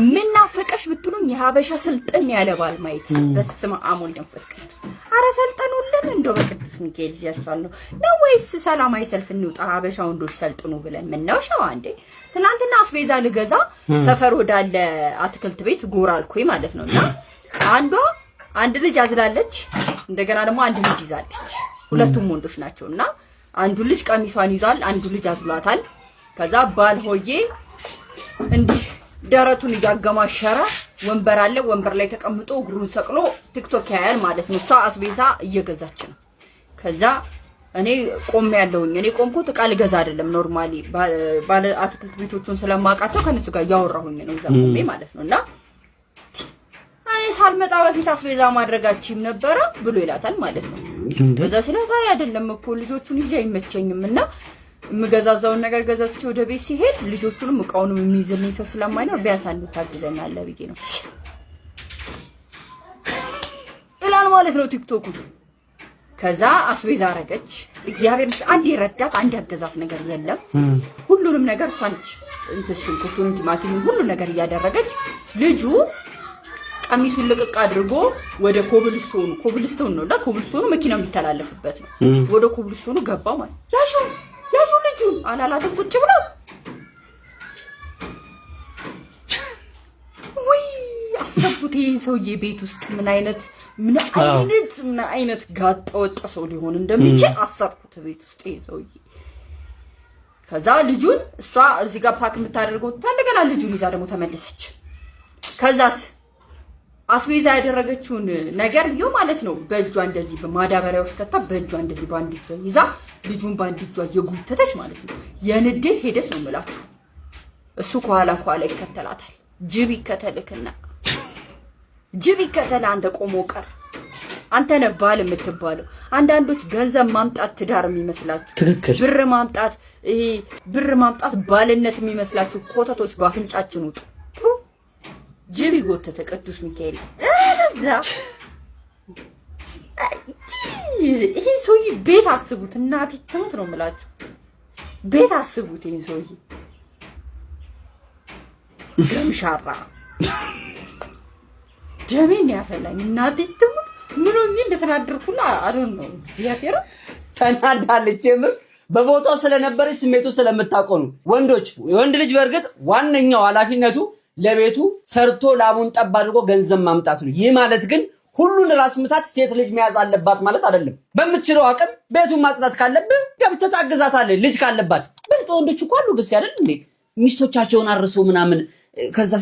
ምን ናፈቀሽ ብትሉኝ የሀበሻ ስልጥን ያለ ባል ማየት። በስመ አብ ወልድ ወመንፈስ ቅዱስ። አረ ሰልጠኑልን እንደው በቅዱስ ሚካኤል ይያቻለሁ ነው ወይስ ሰላማዊ ሰልፍ እንውጣ ሀበሻ ወንዶች ሰልጥኑ ብለን ምን ነው ሸዋ እንዴ? ትናንትና አስቤዛ ልገዛ ሰፈር ወዳለ አትክልት ቤት ጎራ አልኩኝ ማለት ነውና አንድ ልጅ አዝላለች፣ እንደገና ደግሞ አንድ ልጅ ይዛለች። ሁለቱም ወንዶች ናቸውና አንዱ ልጅ ቀሚሷን ይዟል፣ አንዱ ልጅ አዝሏታል። ከዛ ባል ሆዬ እንዲህ ደረቱን ያገማሸረ ወንበር አለ፣ ወንበር ላይ ተቀምጦ እግሩን ሰቅሎ ቲክቶክ ያያል ማለት ነው። እሷ አስቤዛ እየገዛች ነው። ከዛ እኔ ቆም ያለውኝ እኔ ቆምኩት ዕቃ ልገዛ አይደለም፣ ኖርማሊ ባለ አትክልት ቤቶቹን ስለማውቃቸው ከነሱ ጋር ያወራሁኝ ነው ዘመሜ ማለት ነውና እኔ ሳልመጣ በፊት አስቤዛ ማድረጋችም ነበረ ብሎ ይላታል ማለት ነው። በዛ ስለታ አይደለም እኮ ልጆቹን ይዤ አይመቸኝምና ምገዛዛውን ነገር ገዛዝቼ ወደ ቤት ሲሄድ ልጆቹንም ዕቃውንም የሚይዝልኝ ሰው ስለማይኖር ቢያንስ አንዱ ታግዘኛለህ ብዬ ነው እላል ማለት ነው ቲክቶኩ። ከዛ አስቤዛ አረገች። እግዚአብሔር አንድ ይረዳት አንድ ያገዛት ነገር የለም። ሁሉንም ነገር እሷ ነች እንትን ሽንኩርቱን ቲማቲሙን ሁሉ ነገር እያደረገች ልጁ ቀሚሱን ልቅቅ አድርጎ ወደ ኮብልስቶን ነውና ኮብልስቶኑ መኪና የሚተላለፍበት ነው። ወደ ኮብልስቶኑ ገባ ማለት ያሹ ልጁ አላላትም ቁጭ ብሎ ወይ አሰቡት። ሰውዬ ቤት ውስጥ ምን አይነት ጋጠ ወጥ ሰው ሊሆን እንደሚችል አሰብኩት ቤት ውስጥ ሰውዬ። ከዛ ልጁን እሷ እዚህ ጋር ፓክ የምታደርገው እንደገና ልጁን ይዛ ደግሞ ተመለሰች። ከዛስ አስቤዛ ያደረገችውን ነገር ይው ማለት ነው በእጇ እንደዚህ በማዳበሪያ ውስጥ ከታ በእጇ እንደዚህ ባንድ እጇ ይዛ ልጁን ባንድ እጇ የጉተተች ማለት ነው። የንዴት ሄደች ነው የምላችሁ። እሱ ከኋላ ይከተላታል። ጅብ ይከተል አንተ ቆሞ ቀር አንተ ነህ ባል የምትባለው። አንዳንዶች ገንዘብ ማምጣት ትዳር የሚመስላችሁ፣ ብር ማምጣት ባልነት የሚመስላችሁ ኮተቶች ባፍንጫችን ውጡ። ጅብ ይጎተተ ቅዱስ ሚካኤል እዛ ይሄ ሰውዬ ቤት አስቡት። እናቴ ትሙት ነው የምላችሁ። ቤት አስቡት። ይሄ ሰውዬ ገምሻራ ደሜን ያፈላኝ። እናቴ ትሙት ምን ሆኜ እንደተናደርኩላ አዶን ነው እግዚአብሔር ተናዳለች። የምር በቦታው ስለነበረች ስሜቱ ስለምታውቀው ነው። ወንድ ልጅ በእርግጥ ዋነኛው ኃላፊነቱ ለቤቱ ሰርቶ ላሙን ጠብ አድርጎ ገንዘብ ማምጣት ነው። ይህ ማለት ግን ሁሉን ራስ ምታት ሴት ልጅ መያዝ አለባት ማለት አይደለም። በምትችለው አቅም ቤቱን ማጽዳት ካለብህ ገብተህ ታግዛታለህ። ልጅ ካለባት ብልጥ ወንዶች እኮ አሉ ግስ አይደል እንዴ ሚስቶቻቸውን አርሰው ምናምን ከዛ